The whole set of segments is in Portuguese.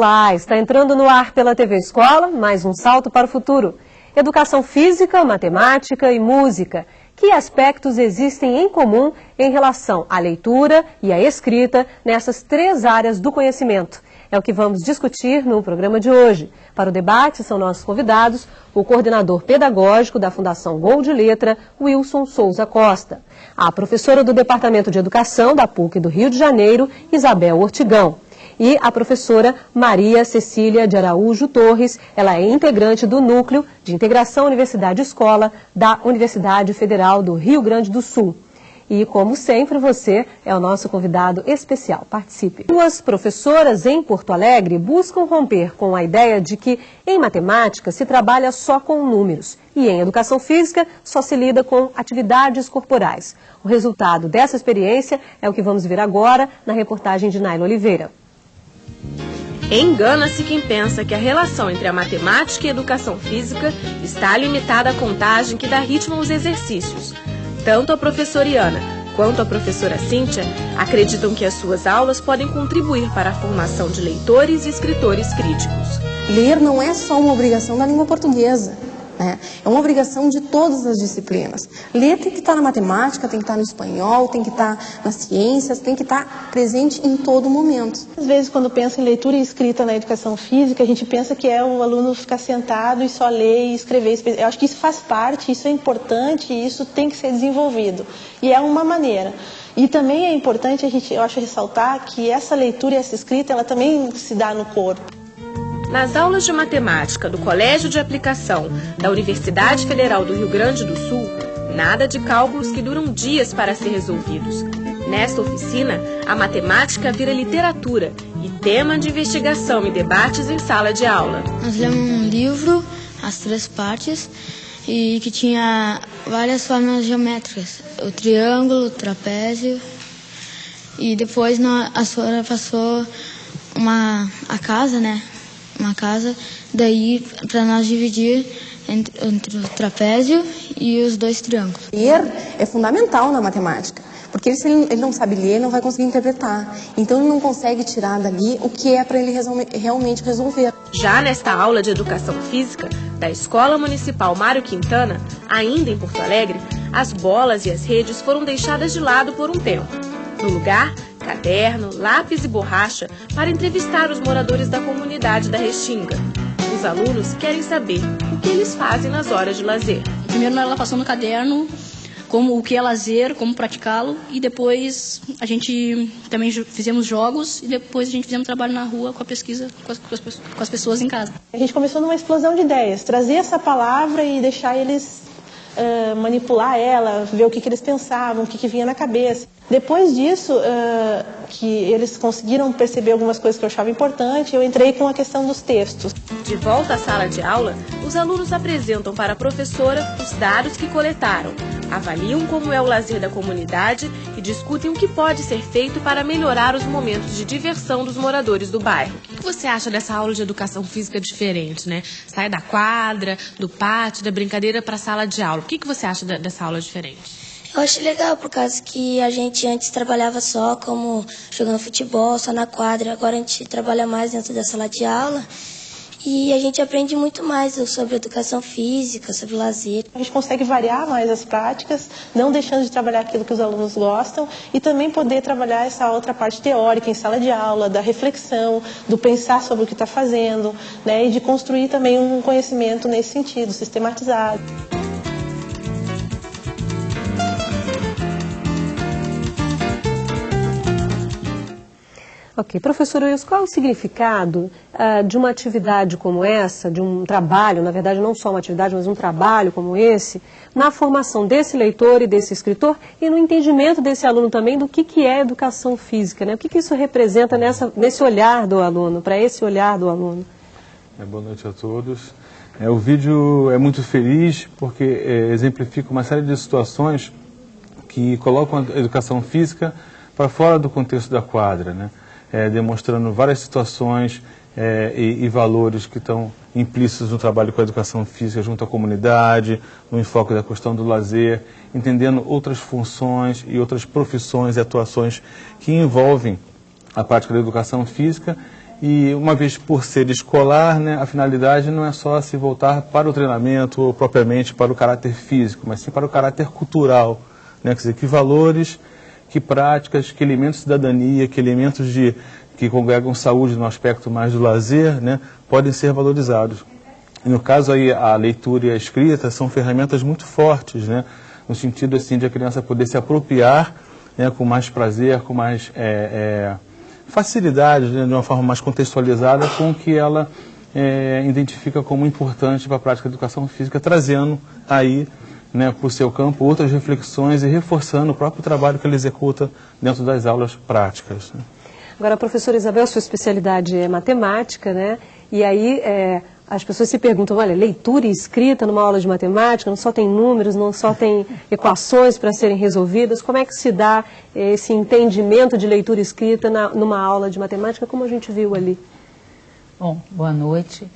Olá, está entrando no ar pela TV Escola, mais um salto para o futuro. Educação física, matemática e música. Que aspectos existem em comum em relação à leitura e à escrita nessas três áreas do conhecimento? É o que vamos discutir no programa de hoje. Para o debate são nossos convidados o coordenador pedagógico da Fundação Gol de Letra, Wilson Souza Costa, a professora do Departamento de Educação da PUC do Rio de Janeiro, Isabel Ortigão, e a professora Maria Cecília de Araújo Torres. Ela é integrante do Núcleo de Integração Universidade-Escola da Universidade Federal do Rio Grande do Sul. E, como sempre, você é o nosso convidado especial. Participe. Duas professoras em Porto Alegre buscam romper com a ideia de que em matemática se trabalha só com números e em educação física só se lida com atividades corporais. O resultado dessa experiência é o que vamos ver agora na reportagem de Naila Oliveira. Engana-se quem pensa que a relação entre a matemática e a educação física está limitada à contagem que dá ritmo aos exercícios. Tanto a professora Iana quanto a professora Cíntia acreditam que as suas aulas podem contribuir para a formação de leitores e escritores críticos. Ler não é só uma obrigação da língua portuguesa, né? É uma obrigação de todas as disciplinas. Ler tem que estar na matemática, tem que estar no espanhol, tem que estar nas ciências, tem que estar presente em todo momento. Às vezes, quando pensa em leitura e escrita na educação física, a gente pensa que é o aluno ficar sentado e só ler e escrever. Eu acho que isso faz parte, isso é importante e isso tem que ser desenvolvido. E é uma maneira. E também é importante, eu acho, ressaltar que essa leitura e essa escrita, ela também se dá no corpo. Nas aulas de matemática do Colégio de Aplicação da Universidade Federal do Rio Grande do Sul, nada de cálculos que duram dias para ser resolvidos. Nesta oficina, a matemática vira literatura e tema de investigação e debates em sala de aula. Nós lemos um livro, as três partes, e que tinha várias formas geométricas. O triângulo, o trapézio, e depois a senhora passou a casa, né? Uma casa, daí para nós dividir entre o trapézio e os dois triângulos. Ler é fundamental na matemática, porque se ele não sabe ler, ele não vai conseguir interpretar. Então ele não consegue tirar dali o que é para ele realmente resolver. Já nesta aula de educação física da Escola Municipal Mário Quintana, ainda em Porto Alegre, as bolas e as redes foram deixadas de lado por um tempo. No lugar, caderno, lápis e borracha para entrevistar os moradores da comunidade da Restinga. Os alunos querem saber o que eles fazem nas horas de lazer. Primeiro ela passou no caderno o que é lazer, como praticá-lo, e depois a gente também fizemos jogos e depois a gente fizemos trabalho na rua com a pesquisa com as pessoas em casa. A gente começou numa explosão de ideias, trazer essa palavra e deixar eles manipular ela, ver o que eles pensavam, o que vinha na cabeça. Depois disso, que eles conseguiram perceber algumas coisas que eu achava importante, eu entrei com a questão dos textos. De volta à sala de aula, os alunos apresentam para a professora os dados que coletaram, avaliam como é o lazer da comunidade e discutem o que pode ser feito para melhorar os momentos de diversão dos moradores do bairro. O que você acha dessa aula de educação física diferente, né? Sai da quadra, do pátio, da brincadeira para a sala de aula. O que você acha dessa aula diferente? Eu acho legal, por causa que a gente antes trabalhava só como jogando futebol, só na quadra. Agora a gente trabalha mais dentro da sala de aula e a gente aprende muito mais sobre educação física, sobre lazer. A gente consegue variar mais as práticas, não deixando de trabalhar aquilo que os alunos gostam e também poder trabalhar essa outra parte teórica em sala de aula, da reflexão, do pensar sobre o que está fazendo, né, e de construir também um conhecimento nesse sentido, sistematizado. Ok, professor Wilson, qual é o significado de uma atividade como essa, de um trabalho, na verdade não só uma atividade, mas um trabalho como esse, na formação desse leitor e desse escritor e no entendimento desse aluno também do que é educação física, né? O que isso representa nesse olhar do aluno, para esse olhar do aluno? Boa noite a todos. O vídeo é muito feliz porque exemplifica uma série de situações que colocam a educação física para fora do contexto da quadra, né? Demonstrando várias situações e valores que estão implícitos no trabalho com a educação física junto à comunidade, no enfoque da questão do lazer, entendendo outras funções e outras profissões e atuações que envolvem a prática da educação física E uma vez por ser escolar, né, a finalidade não é só se voltar para o treinamento ou propriamente para o caráter físico, mas sim para o caráter cultural, né, quer dizer, que valores, que práticas, que elementos de cidadania, que elementos que congregam saúde no aspecto mais do lazer, né, podem ser valorizados. E no caso aí, a leitura e a escrita são ferramentas muito fortes, né, no sentido assim, de a criança poder se apropriar, né, com mais prazer, com mais facilidade, né, de uma forma mais contextualizada, com o que ela identifica como importante para a prática da educação física, trazendo aí, né, para o seu campo outras reflexões e reforçando o próprio trabalho que ele executa dentro das aulas práticas, né. Agora, professora Isabel, sua especialidade é matemática, né? E aí as pessoas se perguntam, olha, leitura e escrita numa aula de matemática, não só tem números, não só tem equações para serem resolvidas, como é que se dá esse entendimento de leitura e escrita numa aula de matemática, como a gente viu ali? Bom, boa noite.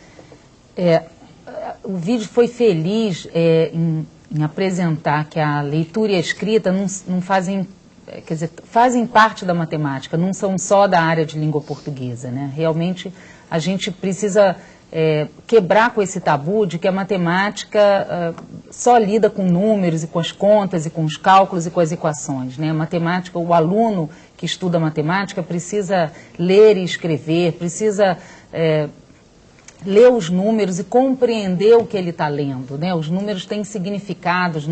O vídeo foi feliz em apresentar que a leitura e a escrita não fazem, quer dizer, fazem parte da matemática, não são só da área de língua portuguesa, né? Realmente a gente precisa quebrar com esse tabu de que a matemática só lida com números e com as contas e com os cálculos e com as equações, né? A matemática, o aluno que estuda matemática precisa ler e escrever, precisa ler os números e compreender o que ele está lendo, né? Os números têm significados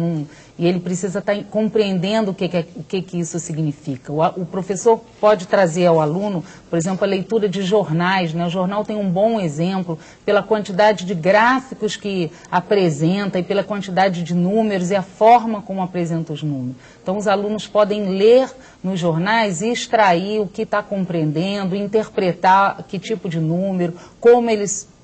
e ele precisa estar compreendendo o que isso significa. O professor pode trazer ao aluno, por exemplo, a leitura de jornais, né? O jornal tem um bom exemplo pela quantidade de gráficos que apresenta e pela quantidade de números e a forma como apresenta os números. Então, os alunos podem ler nos jornais e extrair o que está compreendendo, interpretar que tipo de número, como eles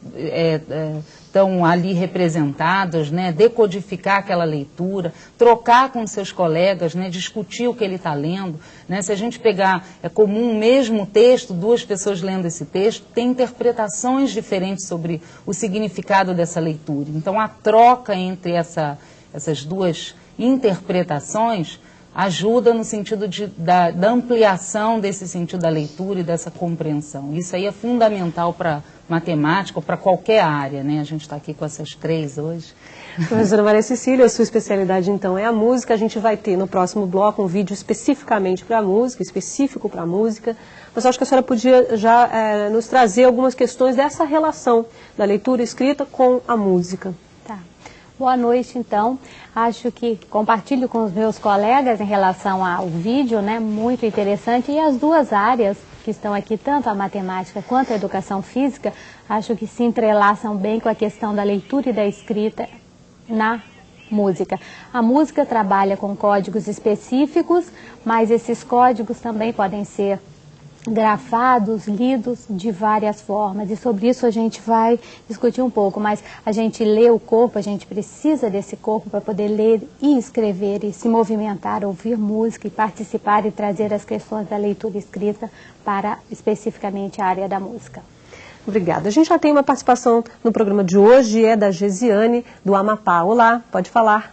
estão ali representados, né, decodificar aquela leitura, trocar com seus colegas, né, discutir o que ele está lendo, né. Se a gente pegar, é comum o mesmo texto, duas pessoas lendo esse texto, tem interpretações diferentes sobre o significado dessa leitura. Então, a troca entre essas duas interpretações ajuda no sentido da ampliação desse sentido da leitura e dessa compreensão. Isso aí é fundamental para matemática ou para qualquer área, né? A gente está aqui com essas três hoje. Professora Maria Cecília, a sua especialidade então é a música. A gente vai ter no próximo bloco um vídeo especificamente para a música, específico para a música. Mas eu acho que a senhora podia já nos trazer algumas questões dessa relação da leitura escrita com a música. Boa noite, então. Acho que compartilho com os meus colegas em relação ao vídeo, né? Muito interessante. E as duas áreas que estão aqui, tanto a matemática quanto a educação física, acho que se entrelaçam bem com a questão da leitura e da escrita na música. A música trabalha com códigos específicos, mas esses códigos também podem ser grafados, lidos de várias formas, e sobre isso a gente vai discutir um pouco, mas a gente lê o corpo, a gente precisa desse corpo para poder ler e escrever e se movimentar, ouvir música e participar e trazer as questões da leitura escrita para especificamente a área da música. Obrigada. A gente já tem uma participação no programa de hoje, é da Gesiane, do Amapá. Olá, pode falar.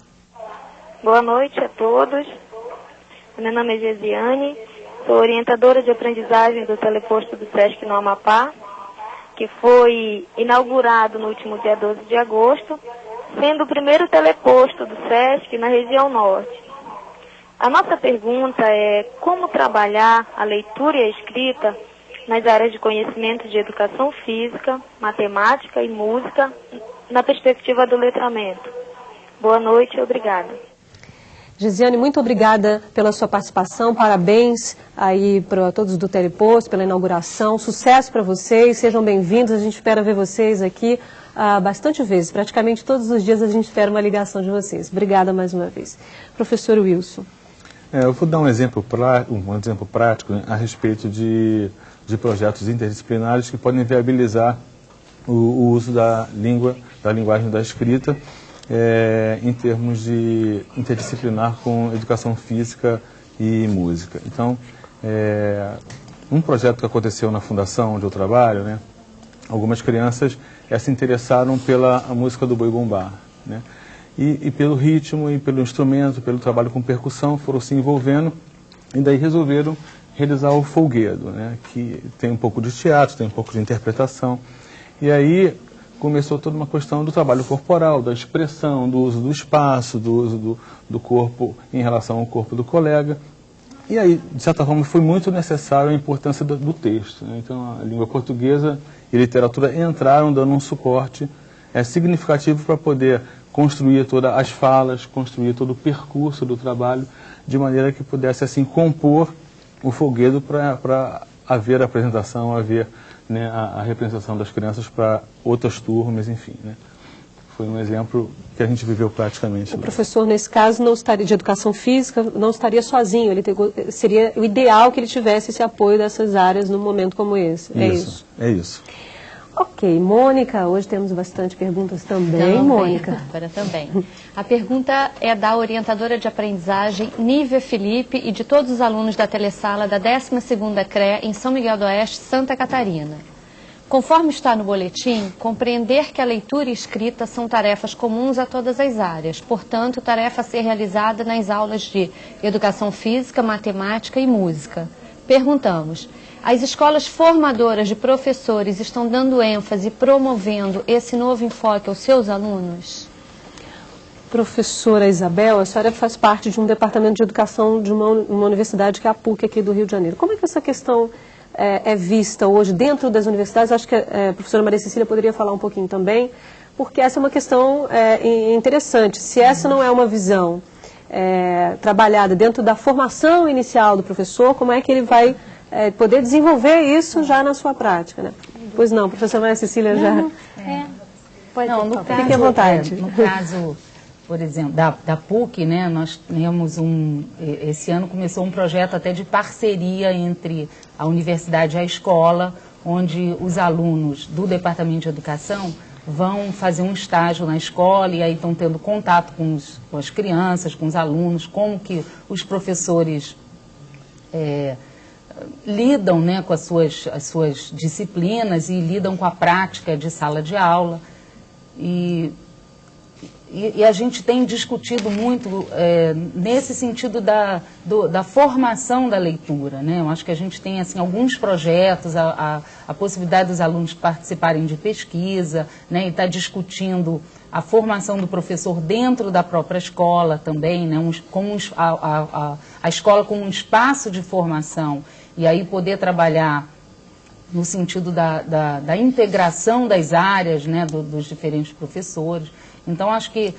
Boa noite a todos. Meu nome é Gesiane. Sou orientadora de aprendizagem do teleposto do SESC no Amapá, que foi inaugurado no último dia 12 de agosto, sendo o primeiro teleposto do SESC na região norte. A nossa pergunta é como trabalhar a leitura e a escrita nas áreas de conhecimento de educação física, matemática e música na perspectiva do letramento. Boa noite e obrigada. Gesiane, muito obrigada pela sua participação, parabéns aí para todos do Teleposto, pela inauguração, sucesso para vocês, sejam bem-vindos, a gente espera ver vocês aqui bastante vezes, praticamente todos os dias a gente espera uma ligação de vocês. Obrigada mais uma vez. Professor Wilson. Eu vou dar um exemplo prático, né, a respeito de projetos interdisciplinares que podem viabilizar o uso da linguagem da escrita, em termos de interdisciplinar com educação física e música. Então, um projeto que aconteceu na fundação onde eu trabalho, né, algumas crianças se interessaram pela música do Boi Bumbá, né, e pelo ritmo, e pelo instrumento, pelo trabalho com percussão, foram se envolvendo e daí resolveram realizar o folguedo, né, que tem um pouco de teatro, tem um pouco de interpretação. E aí começou toda uma questão do trabalho corporal, da expressão, do uso do espaço, do uso do corpo em relação ao corpo do colega. E aí, de certa forma, foi muito necessário a importância do texto, né? Então, a língua portuguesa e literatura entraram dando um suporte significativo para poder construir todas as falas, construir todo o percurso do trabalho, de maneira que pudesse, assim, compor o folguedo para haver a apresentação, haver, né, a representação das crianças para outras turmas, enfim, né? Foi um exemplo que a gente viveu praticamente. O professor, nesse caso, não estaria de educação física, não estaria sozinho. Seria o ideal que ele tivesse esse apoio dessas áreas num momento como esse. É isso? É isso. Ok, Mônica, hoje temos bastante perguntas também, Mônica. Também. A pergunta é da orientadora de aprendizagem, Nívia Felipe, e de todos os alunos da telesala da 12ª CRE em São Miguel do Oeste, Santa Catarina. Conforme está no boletim, compreender que a leitura e escrita são tarefas comuns a todas as áreas, portanto, tarefa a ser realizada nas aulas de educação física, matemática e música. Perguntamos, as escolas formadoras de professores estão dando ênfase e promovendo esse novo enfoque aos seus alunos? Professora Isabel, a senhora faz parte de um departamento de educação de uma universidade que é a PUC aqui do Rio de Janeiro. Como é que essa questão é vista hoje dentro das universidades? Acho que a professora Maria Cecília poderia falar um pouquinho também, porque essa é uma questão interessante. Se essa não é uma visão trabalhada dentro da formação inicial do professor, como é que ele vai poder desenvolver isso já na sua prática, né? Pois não, professora Maria Cecília já... Fique à vontade. No caso, por exemplo, da PUC, né, nós temos esse ano começou um projeto até de parceria entre a universidade e a escola, onde os alunos do Departamento de Educação vão fazer um estágio na escola e aí estão tendo contato com as crianças, com os alunos, como que os professores lidam, né, com as suas disciplinas e lidam com a prática de sala de aula. E a gente tem discutido muito nesse sentido da formação da leitura, né? Eu acho que a gente tem assim, alguns projetos, a possibilidade dos alunos participarem de pesquisa, né? E está discutindo a formação do professor dentro da própria escola também, né? A escola como um espaço de formação, e aí poder trabalhar no sentido da integração das áreas, né? Dos diferentes professores. Então, acho que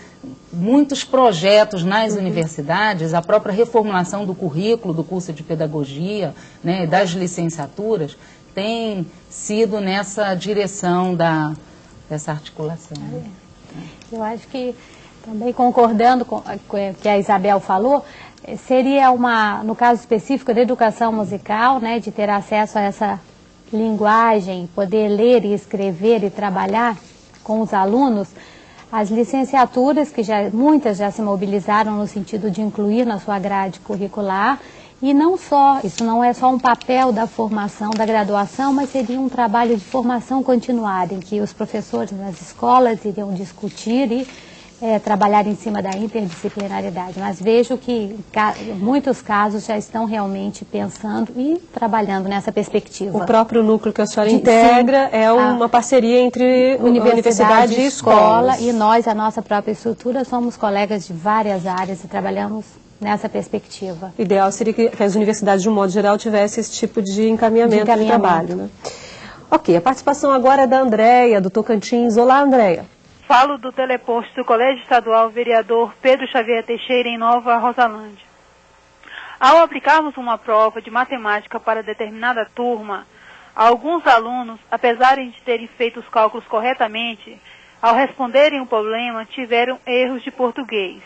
muitos projetos nas universidades, a própria reformulação do currículo, do curso de pedagogia, né, das licenciaturas, tem sido nessa direção dessa articulação. Eu acho que, também concordando com o que a Isabel falou, seria no caso específico da educação musical, né, de ter acesso a essa linguagem, poder ler e escrever e trabalhar com os alunos. As licenciaturas, que muitas já se mobilizaram no sentido de incluir na sua grade curricular, e não só, isso não é só um papel da formação, da graduação, mas seria um trabalho de formação continuada, em que os professores nas escolas iriam discutir e trabalhar em cima da interdisciplinaridade. Mas vejo que muitos casos já estão realmente pensando e trabalhando nessa perspectiva. O próprio núcleo que a senhora integra é uma parceria entre universidade e escola. E nós, a nossa própria estrutura, somos colegas de várias áreas e trabalhamos nessa perspectiva. O ideal seria que as universidades, de um modo geral, tivessem esse tipo de encaminhamento de trabalho, né? Ok, a participação agora é da Andréia, do Tocantins. Olá, Andréia. Falo do teleposto do Colégio Estadual Vereador Pedro Xavier Teixeira, em Nova Rosalândia. Ao aplicarmos uma prova de matemática para determinada turma, alguns alunos, apesar de terem feito os cálculos corretamente, ao responderem o problema, tiveram erros de português.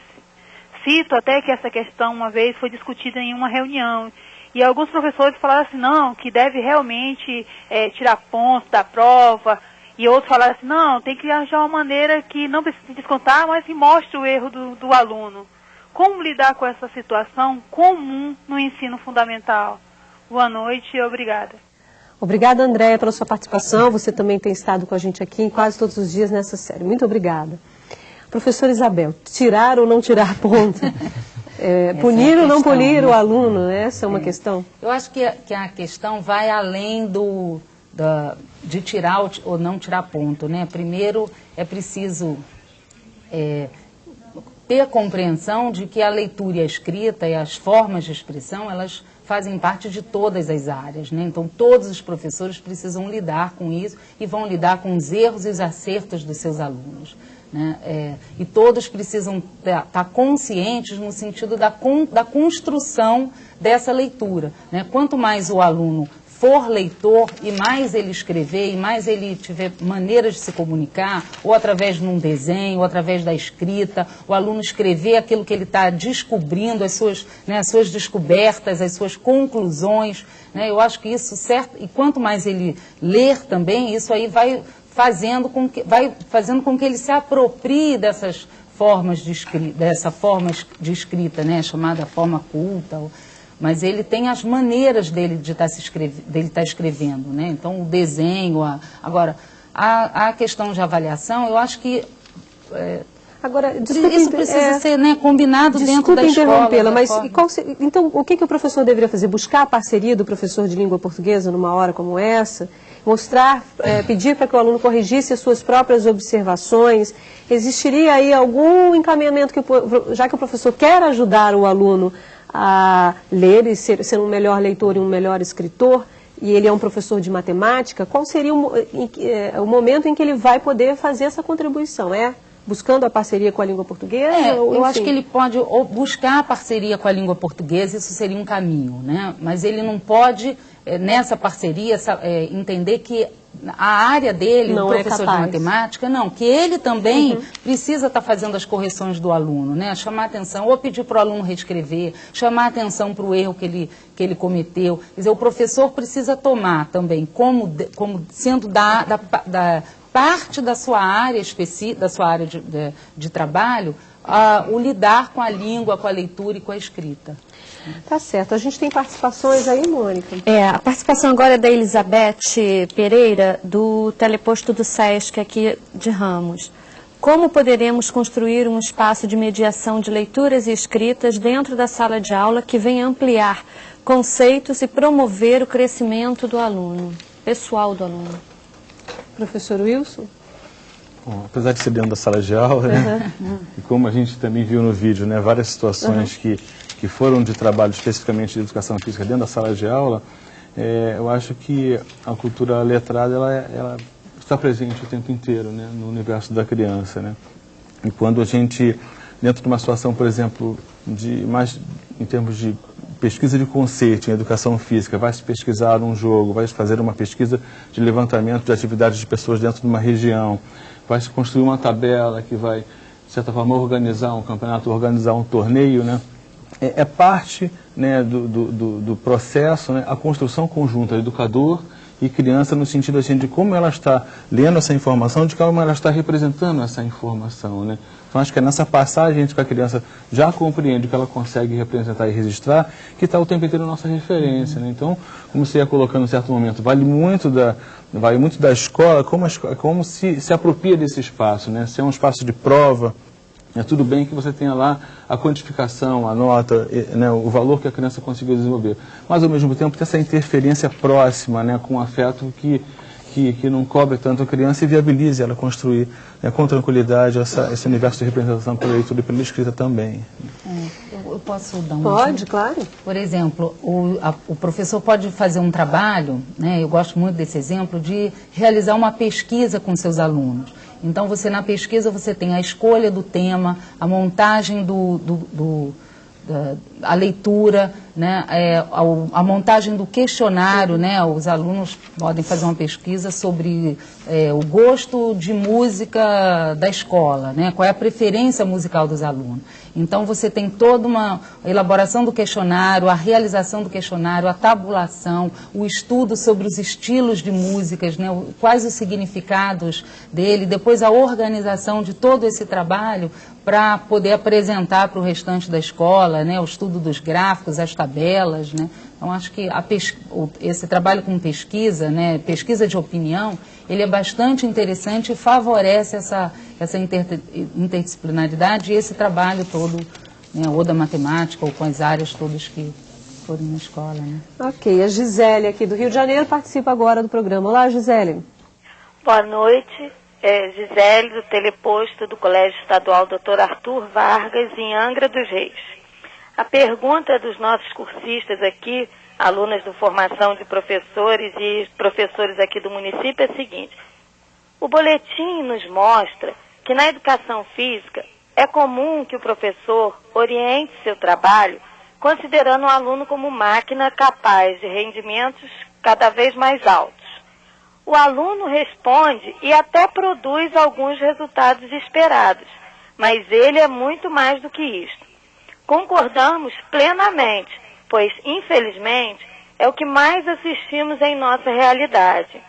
Cito até que essa questão uma vez foi discutida em uma reunião, e alguns professores falaram assim, não, que deve realmente tirar pontos da prova, e outros falaram assim, não, tem que arranjar uma maneira que não precise descontar, mas que mostre o erro do aluno. Como lidar com essa situação comum no ensino fundamental? Boa noite e obrigada. Obrigada, Andréia, pela sua participação. Você também tem estado com a gente aqui quase todos os dias nessa série. Muito obrigada. Professora Isabel, tirar ou não tirar ponto? punir ou não punir o aluno, né? Essa é uma questão. Eu acho que a questão vai além de tirar ou não tirar ponto, né? Primeiro é preciso ter a compreensão de que a leitura e a escrita e as formas de expressão, elas fazem parte de todas as áreas, né? Então todos os professores precisam lidar com isso e vão lidar com os erros e os acertos dos seus alunos, né? E todos precisam estar conscientes no sentido da construção dessa leitura, né? Quanto mais o aluno for leitor e mais ele escrever e mais ele tiver maneiras de se comunicar, ou através de um desenho, ou através da escrita, o aluno escrever aquilo que ele está descobrindo, as suas descobertas, as suas conclusões, né? Eu acho que isso certo, e quanto mais ele ler também, isso aí vai fazendo com que ele se aproprie dessas formas de escrita, dessa forma de escrita, né? Chamada forma culta. Mas ele tem as maneiras dele de estar escrevendo, né? Então, o desenho, agora, a questão de avaliação, eu acho que agora, isso precisa ser, né, combinado dentro da escola. Interrompê-la, mas então o que o professor deveria fazer? Buscar a parceria do professor de língua portuguesa numa hora como essa? Mostrar, pedir para que o aluno corrigisse as suas próprias observações? Existiria aí algum encaminhamento, já que o professor quer ajudar o aluno a ler e ser um melhor leitor e um melhor escritor, e ele é um professor de matemática, qual seria o momento em que ele vai poder fazer essa contribuição? Buscando a parceria com a língua portuguesa? Eu acho que ele pode buscar a parceria com a língua portuguesa, isso seria um caminho, né? Mas ele não pode, nessa parceria, entender que a área dele, o professor de matemática, não, que ele também precisa estar fazendo as correções do aluno, né? Chamar atenção, ou pedir para o aluno reescrever, chamar atenção para o erro que ele cometeu. Quer dizer, o professor precisa tomar também, como sendo da parte da sua área específica, da sua área de trabalho, o lidar com a língua, com a leitura e com a escrita. Tá certo. A gente tem participações aí, Mônica? A participação agora é da Elizabeth Pereira, do teleposto do SESC aqui de Ramos. Como poderemos construir um espaço de mediação de leituras e escritas dentro da sala de aula que venha ampliar conceitos e promover o crescimento do aluno, pessoal do aluno? Professor Wilson? Bom, apesar de ser dentro da sala de aula, né? E como a gente também viu no vídeo, né, várias situações que foram de trabalho especificamente de educação física dentro da sala de aula, eu acho que a cultura letrada ela está presente o tempo inteiro, né, no universo da criança, né? E quando a gente, dentro de uma situação, por exemplo, mais em termos de pesquisa de conceito em educação física, vai se pesquisar um jogo, vai se fazer uma pesquisa de levantamento de atividades de pessoas dentro de uma região, vai se construir uma tabela que vai, de certa forma, organizar um campeonato, organizar um torneio, né? É parte, né, do processo, né, a construção conjunta, educador e criança, no sentido assim, de como ela está lendo essa informação, de como ela está representando essa informação, né? Então, acho que é nessa passagem que a criança já compreende que ela consegue representar e registrar, que está o tempo inteiro a nossa referência, né? Então, como você ia colocando em certo momento, vale muito da escola, como se apropria desse espaço, né? Se é um espaço de prova, tudo bem que você tenha lá a quantificação, a nota, né, o valor que a criança conseguiu desenvolver. Mas, ao mesmo tempo, tem essa interferência próxima, né, com um afeto que não cobre tanto a criança e viabilize ela construir, né, com tranquilidade esse universo de representação pela leitura e pela escrita também. Eu posso dar um Pode, exemplo? claro. Por exemplo, o professor pode fazer um trabalho, né, eu gosto muito desse exemplo, de realizar uma pesquisa com seus alunos. Então, na pesquisa, você tem a escolha do tema, a montagem a leitura, né, a montagem do questionário, né, os alunos podem fazer uma pesquisa sobre o gosto de música da escola, né, qual é a preferência musical dos alunos. Então, você tem toda uma elaboração do questionário, a realização do questionário, a tabulação, o estudo sobre os estilos de músicas, né, quais os significados dele, depois a organização de todo esse trabalho para poder apresentar para o restante da escola, né, o estudo dos gráficos, as tabelas, né. Então, acho que esse trabalho com pesquisa, né, pesquisa de opinião, ele é bastante interessante e favorece essa interdisciplinaridade e esse trabalho todo né, ou da matemática, ou com as áreas todas que foram na escola, né? Ok, a Gisele aqui do Rio de Janeiro participa agora do programa. Olá, Gisele. Boa noite, Gisele do Teleposto do Colégio Estadual Dr. Arthur Vargas, em Angra dos Reis. A pergunta dos nossos cursistas aqui, alunas do Formação de Professores e professores aqui do município, é a seguinte: o boletim nos mostra que na educação física é comum que o professor oriente seu trabalho considerando o aluno como máquina capaz de rendimentos cada vez mais altos. O aluno responde e até produz alguns resultados esperados, mas ele é muito mais do que isto. Concordamos plenamente, pois, infelizmente, é o que mais assistimos em nossa realidade.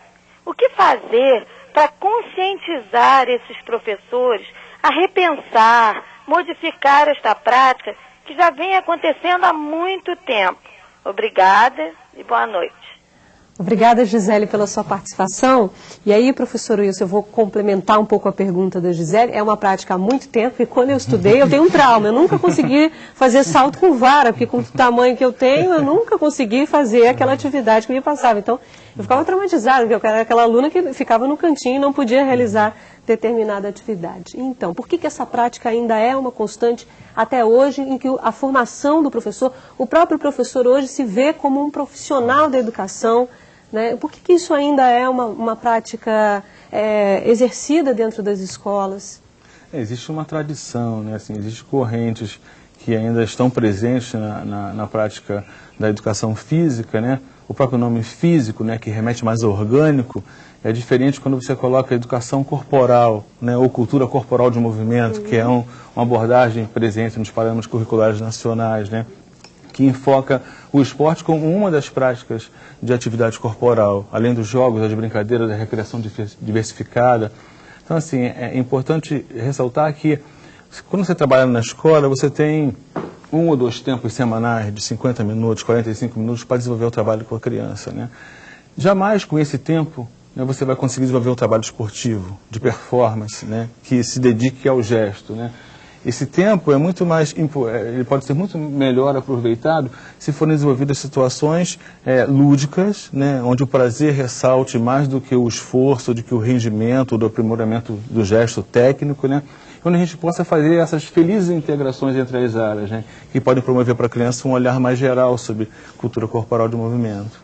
O que fazer para conscientizar esses professores a repensar, modificar esta prática que já vem acontecendo há muito tempo? Obrigada e boa noite. Obrigada, Gisele, pela sua participação. E aí, professor Wilson, eu vou complementar um pouco a pergunta da Gisele. É uma prática há muito tempo e quando eu estudei eu tenho um trauma. Eu nunca consegui fazer salto com vara, porque com o tamanho que eu tenho, eu nunca consegui fazer aquela atividade que me passava. Então, eu ficava traumatizada, porque eu era aquela aluna que ficava no cantinho e não podia realizar determinada atividade. Então, por que essa prática ainda é uma constante até hoje, em que a formação do professor, o próprio professor hoje se vê como um profissional da educação, né? Por que isso ainda é uma prática exercida dentro das escolas? Existe uma tradição, né? Assim, existem correntes que ainda estão presentes na prática da educação física, né? O próprio nome físico, né, que remete mais ao orgânico, é diferente quando você coloca a educação corporal, né, ou cultura corporal de movimento, que é uma abordagem presente nos parâmetros curriculares nacionais, né, que enfoca o esporte como uma das práticas de atividade corporal, além dos jogos, das brincadeiras, da recreação diversificada. Então, assim, é importante ressaltar que quando você trabalha na escola, você tem 1 ou 2 tempos semanais de 50 minutos, 45 minutos para desenvolver o trabalho com a criança, né? Jamais com esse tempo, né, você vai conseguir desenvolver um trabalho esportivo, de performance, né, que se dedique ao gesto, né? Esse tempo é muito mais, ele pode ser muito melhor aproveitado se forem desenvolvidas situações lúdicas, né, onde o prazer ressalte mais do que o esforço, do que o rendimento, do aprimoramento do gesto técnico, né? Onde a gente possa fazer essas felizes integrações entre as áreas, né, que podem promover para a criança um olhar mais geral sobre cultura corporal de movimento.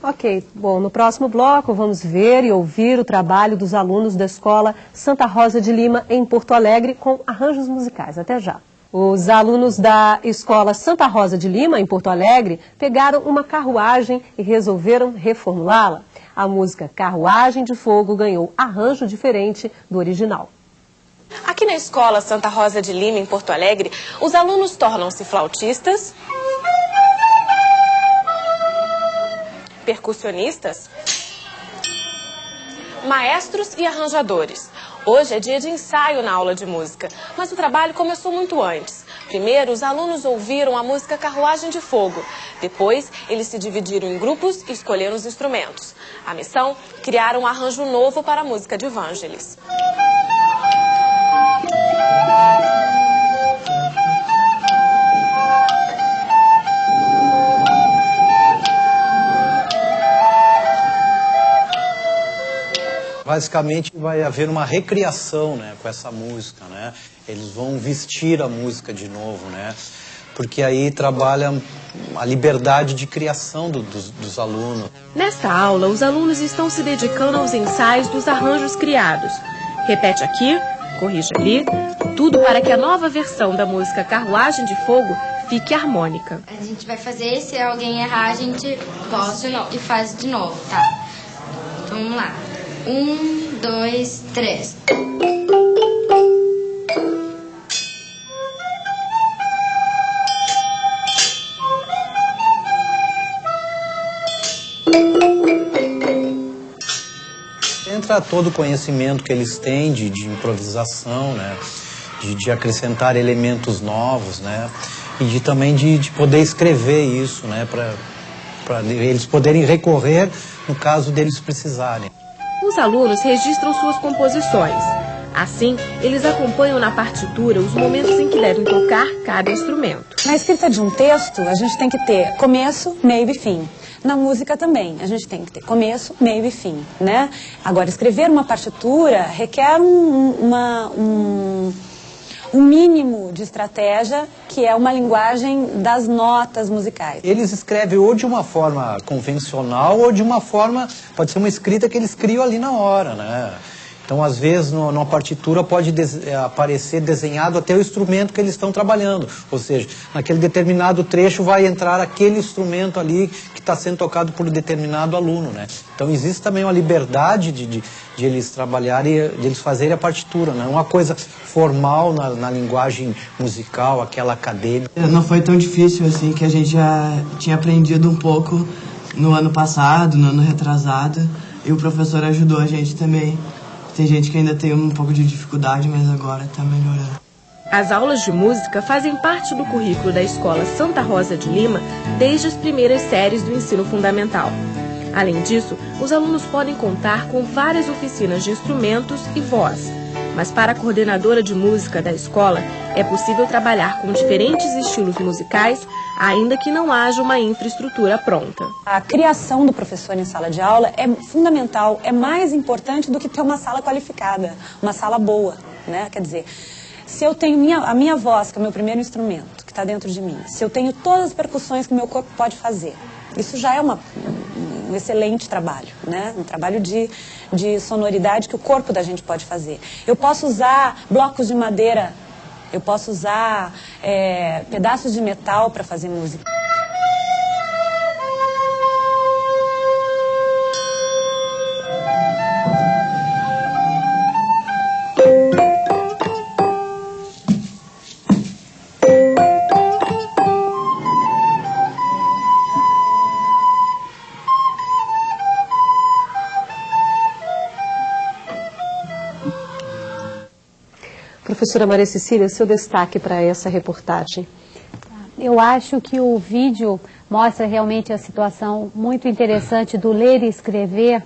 Ok, bom, no próximo bloco vamos ver e ouvir o trabalho dos alunos da Escola Santa Rosa de Lima, em Porto Alegre, com arranjos musicais. Até já. Os alunos da Escola Santa Rosa de Lima, em Porto Alegre, pegaram uma carruagem e resolveram reformulá-la. A música Carruagem de Fogo ganhou arranjo diferente do original. Aqui na Escola Santa Rosa de Lima, em Porto Alegre, os alunos tornam-se flautistas, percussionistas, maestros e arranjadores. Hoje é dia de ensaio na aula de música, mas o trabalho começou muito antes. Primeiro, os alunos ouviram a música Carruagem de Fogo. Depois, eles se dividiram em grupos e escolheram os instrumentos. A missão? Criar um arranjo novo para a música de Vangelis. Basicamente vai haver uma recriação, né, com essa música, né? Eles vão vestir a música de novo, né? Porque aí trabalha a liberdade de criação dos alunos. Nesta aula, os alunos estão se dedicando aos ensaios dos arranjos criados. Repete aqui, corrige ali, tudo para que a nova versão da música Carruagem de Fogo fique harmônica. A gente vai fazer, se alguém errar, a gente volta e faz de novo, tá? Então vamos lá. 1, 2, 3. Entra todo o conhecimento que eles têm de improvisação, né? De acrescentar elementos novos, né? E também de poder escrever isso, né? Para eles poderem recorrer no caso deles precisarem. Os alunos registram suas composições. Assim, eles acompanham na partitura os momentos em que devem tocar cada instrumento. Na escrita de um texto, a gente tem que ter começo, meio e fim. Na música também, a gente tem que ter começo, meio e fim, né? Agora, escrever uma partitura requer um mínimo de estratégia, que é uma linguagem das notas musicais. Eles escrevem ou de uma forma convencional ou de uma forma, pode ser uma escrita que eles criam ali na hora, né? Então, às vezes, numa partitura pode aparecer desenhado até o instrumento que eles estão trabalhando. Ou seja, naquele determinado trecho vai entrar aquele instrumento ali que está sendo tocado por um determinado aluno, né? Então, existe também uma liberdade de eles trabalharem, de eles fazerem a partitura, né? Uma coisa formal na linguagem musical, aquela acadêmica. Não foi tão difícil assim, que a gente já tinha aprendido um pouco no ano passado, no ano retrasado, e o professor ajudou a gente também. Tem gente que ainda tem um pouco de dificuldade, mas agora está melhorando. As aulas de música fazem parte do currículo da Escola Santa Rosa de Lima desde as primeiras séries do ensino fundamental. Além disso, os alunos podem contar com várias oficinas de instrumentos e voz. Mas para a coordenadora de música da escola, é possível trabalhar com diferentes estilos musicais, ainda que não haja uma infraestrutura pronta. A criação do professor em sala de aula é fundamental, é mais importante do que ter uma sala qualificada, uma sala boa, né? Quer dizer, se eu tenho a minha voz, que é o meu primeiro instrumento, que está dentro de mim, se eu tenho todas as percussões que o meu corpo pode fazer, isso já é um excelente trabalho, né? Um trabalho de sonoridade que o corpo da gente pode fazer. Eu posso usar blocos de madeira, eu posso usar pedaços de metal para fazer música. Professora Maria Cecília, seu destaque para essa reportagem? Eu acho que o vídeo mostra realmente a situação muito interessante do ler e escrever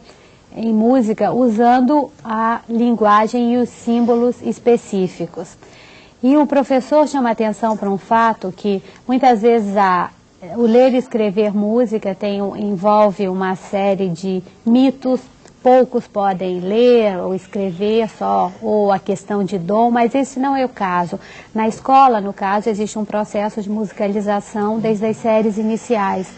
em música usando a linguagem e os símbolos específicos. E o professor chama atenção para um fato que muitas vezes o ler e escrever música envolve uma série de mitos. Poucos podem ler ou escrever só, ou a questão de dom, mas esse não é o caso. Na escola, no caso, existe um processo de musicalização desde as séries iniciais.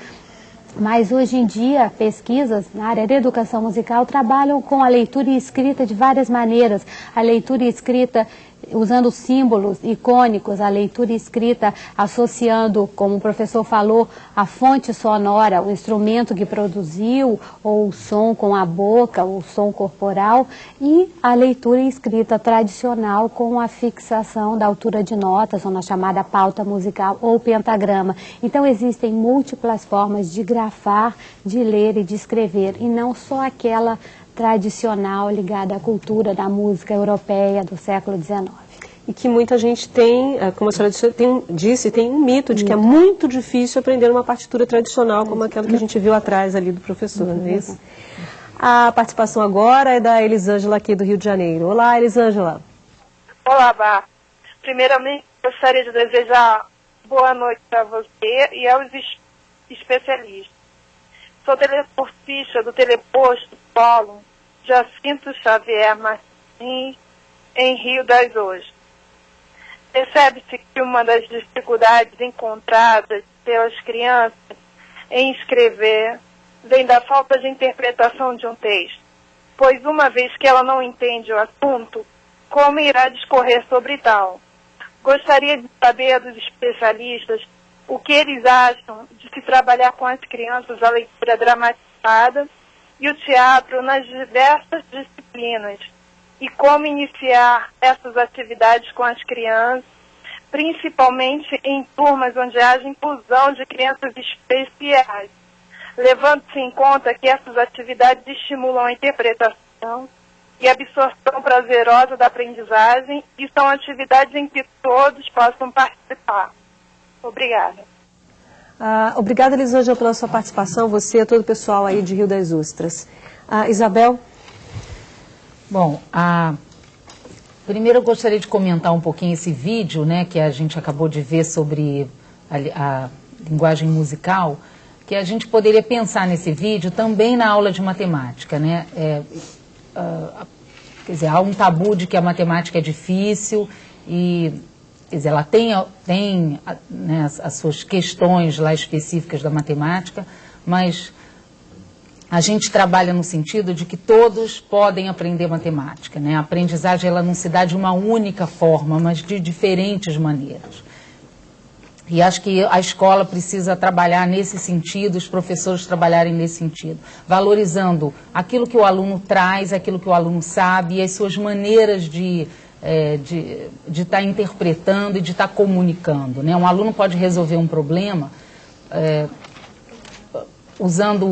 Mas hoje em dia, pesquisas na área da educação musical trabalham com a leitura e escrita de várias maneiras. A leitura e escrita usando símbolos icônicos, a leitura e escrita associando, como o professor falou, a fonte sonora, o instrumento que produziu, ou o som com a boca, o som corporal, e a leitura e escrita tradicional com a fixação da altura de notas, ou na chamada pauta musical, ou pentagrama. Então existem múltiplas formas de grafar, de ler e de escrever, e não só aquela tradicional ligada à cultura da música europeia do século XIX. E que muita gente tem, como a senhora disse, tem um mito de que é muito difícil aprender uma partitura tradicional como aquela que a gente viu atrás ali do professor, não é isso? A participação agora é da Elisângela aqui do Rio de Janeiro. Olá, Elisângela. Olá, Bá. Primeiramente, gostaria de desejar boa noite para você e aos especialistas. Sou teleportista do Teleposto Polo Jacinto Xavier Martins, em Rio das Ostras. Percebe-se que uma das dificuldades encontradas pelas crianças em escrever vem da falta de interpretação de um texto, pois uma vez que ela não entende o assunto, como irá discorrer sobre tal? Gostaria de saber dos especialistas o que eles acham de se trabalhar com as crianças a leitura dramatizada e o teatro nas diversas disciplinas, e como iniciar essas atividades com as crianças, principalmente em turmas onde haja inclusão de crianças especiais, levando-se em conta que essas atividades estimulam a interpretação e absorção prazerosa da aprendizagem e são atividades em que todos possam participar. Obrigada. Obrigada, Elisângela, pela sua participação, você e todo o pessoal aí de Rio das Ostras. Isabel? Bom, Primeiro eu gostaria de comentar um pouquinho esse vídeo, né, que a gente acabou de ver sobre a linguagem musical, que a gente poderia pensar nesse vídeo também na aula de matemática, né? Quer dizer, há um tabu de que a matemática é difícil e, quer dizer, ela tem né, as suas questões lá específicas da matemática, mas a gente trabalha no sentido de que todos podem aprender matemática, né? A aprendizagem ela não se dá de uma única forma, mas de diferentes maneiras. E acho que a escola precisa trabalhar nesse sentido, os professores trabalharem nesse sentido, valorizando aquilo que o aluno traz, aquilo que o aluno sabe e as suas maneiras de estar interpretando e de estar comunicando, né? Um aluno pode resolver um problema usando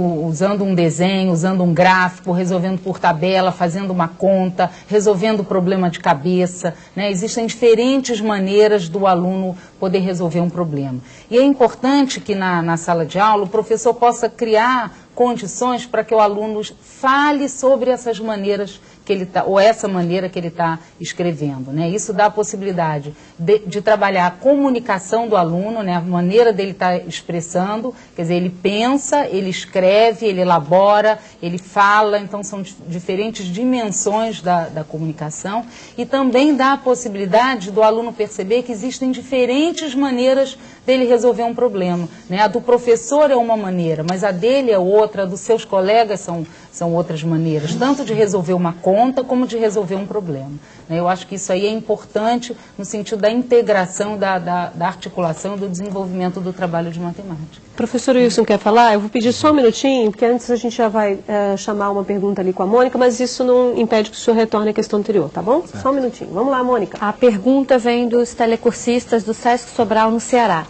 um desenho, usando um gráfico, resolvendo por tabela, fazendo uma conta, resolvendo problema de cabeça, né? Existem diferentes maneiras do aluno poder resolver um problema. E é importante que na sala de aula o professor possa criar condições para que o aluno fale sobre essas maneiras que ele tá, ou essa maneira que ele está escrevendo, né? Isso dá a possibilidade de trabalhar a comunicação do aluno, né? A maneira dele estar expressando, quer dizer, ele pensa, ele escreve, ele elabora, ele fala, então são diferentes dimensões da comunicação e também dá a possibilidade do aluno perceber que existem diferentes maneiras dele resolver um problema, né? A do professor é uma maneira, mas a dele é outra, a dos seus colegas são outras maneiras, tanto de resolver uma conta como de resolver um problema. Eu acho que isso aí é importante no sentido da integração, da articulação e do desenvolvimento do trabalho de matemática. Professor Wilson quer falar? Eu vou pedir só um minutinho, porque antes a gente já vai chamar uma pergunta ali com a Mônica, mas isso não impede que o senhor retorne à questão anterior, tá bom? Certo. Só um minutinho. Vamos lá, Mônica. A pergunta vem dos telecursistas do Sesc Sobral, no Ceará.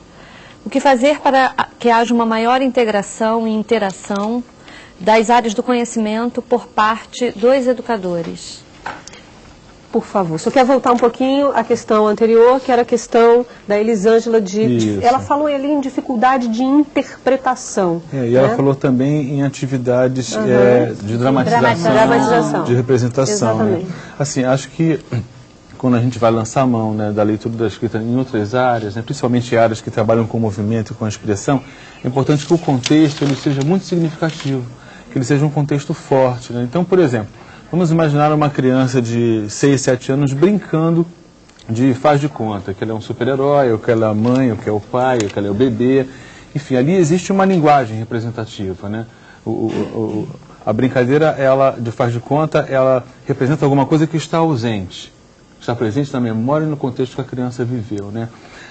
O que fazer para que haja uma maior integração e interação das áreas do conhecimento por parte dos educadores? Por favor, o senhor quer voltar um pouquinho à questão anterior, que era a questão da Elisângela ela falou ali em dificuldade de interpretação. E ela falou também em atividades de dramatização, de representação. Exatamente. Né? Assim, acho que quando a gente vai lançar a mão, né, da leitura da escrita em outras áreas, né, principalmente áreas que trabalham com movimento e com a expressão, é importante que o contexto ele seja muito significativo, que ele seja um contexto forte. Né? Então, por exemplo, vamos imaginar uma criança de 6, 7 anos brincando de faz de conta, que ela é um super-herói, ou que ela é a mãe, ou que é o pai, ou que ela é o bebê. Enfim, ali existe uma linguagem representativa, né? A brincadeira, ela, de faz de conta, ela representa alguma coisa que está ausente, está presente na memória e no contexto que a criança viveu, né?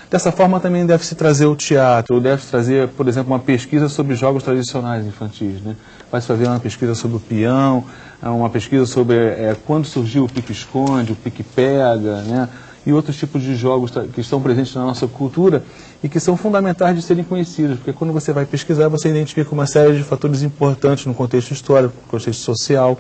Dessa forma também deve-se trazer o teatro, deve-se trazer, por exemplo, uma pesquisa sobre jogos tradicionais infantis, né? Vai-se fazer uma pesquisa sobre o peão, uma pesquisa sobre quando surgiu o pique-esconde, o pique-pega, né? E outros tipos de jogos que estão presentes na nossa cultura e que são fundamentais de serem conhecidos, porque quando você vai pesquisar, você identifica uma série de fatores importantes no contexto histórico, no contexto social.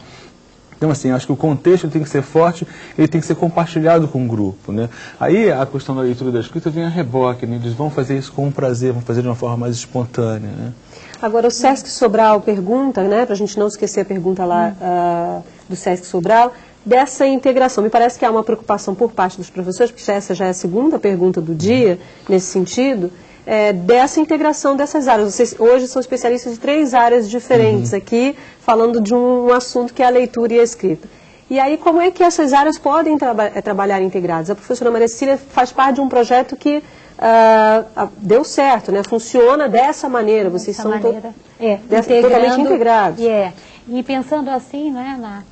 Então, assim, acho que o contexto tem que ser forte, ele tem que ser compartilhado com o grupo, né? Aí a questão da leitura da escrita vem a reboque, né? Eles vão fazer isso com prazer, vão fazer de uma forma mais espontânea, né? Agora, o Sesc Sobral pergunta, né, para a gente não esquecer a pergunta lá do Sesc Sobral, dessa integração. Me parece que há uma preocupação por parte dos professores, porque essa já é a segunda pergunta do dia, nesse sentido, dessa integração dessas áreas. Vocês hoje são especialistas de 3 áreas diferentes aqui, falando de um assunto que é a leitura e a escrita. E aí, como é que essas áreas podem trabalhar integradas? A professora Maria Cecília faz parte de um projeto que deu certo, né? Funciona dessa maneira. Vocês são totalmente integrados. E pensando assim, né,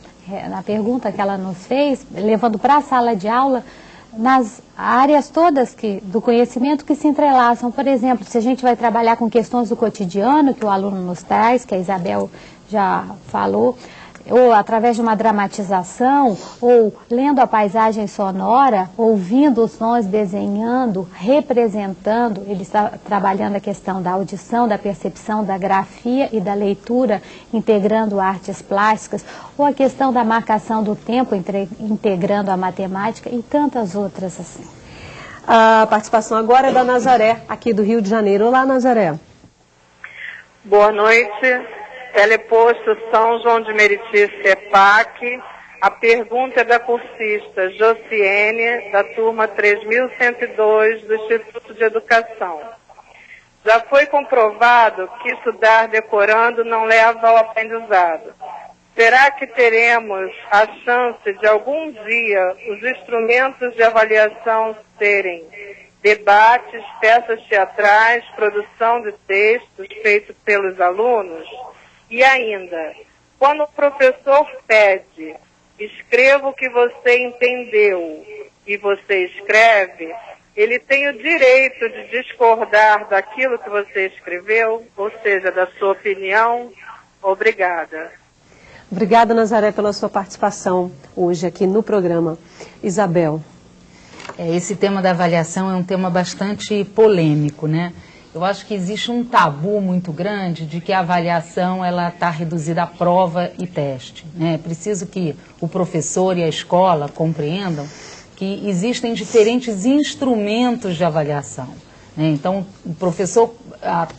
na pergunta que ela nos fez, levando para a sala de aula, nas áreas todas do conhecimento que se entrelaçam. Por exemplo, se a gente vai trabalhar com questões do cotidiano, que o aluno nos traz, que a Isabel já falou, ou através de uma dramatização, ou lendo a paisagem sonora, ouvindo os sons, desenhando, representando, ele está trabalhando a questão da audição, da percepção, da grafia e da leitura, integrando artes plásticas, ou a questão da marcação do tempo, integrando a matemática e tantas outras assim. A participação agora é da Nazaré, aqui do Rio de Janeiro. Olá, Nazaré. Boa noite. Teleposto São João de Meriti, CEPAC, A pergunta é da cursista Josiene, da turma 3102 do Instituto de Educação. Já foi comprovado que estudar decorando não leva ao aprendizado. Será que teremos a chance de algum dia os instrumentos de avaliação serem debates, peças teatrais, produção de textos feitos pelos alunos? E ainda, quando o professor pede, escreva o que você entendeu e você escreve, ele tem o direito de discordar daquilo que você escreveu, ou seja, da sua opinião? Obrigada. Obrigada, Nazaré, pela sua participação hoje aqui no programa. Isabel. Esse tema da avaliação é um tema bastante polêmico, né? Eu acho que existe um tabu muito grande de que a avaliação ela está reduzida a prova e teste, né? É preciso que o professor e a escola compreendam que existem diferentes instrumentos de avaliação, né? Então, o professor,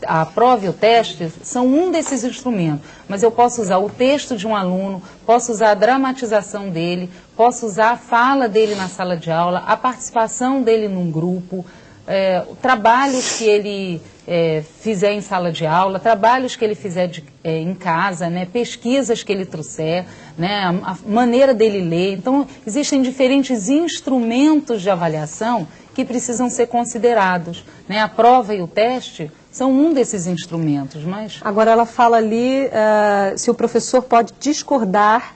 a prova e o teste são um desses instrumentos, mas eu posso usar o texto de um aluno, posso usar a dramatização dele, posso usar a fala dele na sala de aula, a participação dele num grupo, trabalhos que ele fizer em sala de aula, trabalhos que ele fizer em casa, né, pesquisas que ele trouxer, né, a maneira dele ler. Então, existem diferentes instrumentos de avaliação que precisam ser considerados, né? A prova e o teste são um desses instrumentos, mas... Agora ela fala ali se o professor pode discordar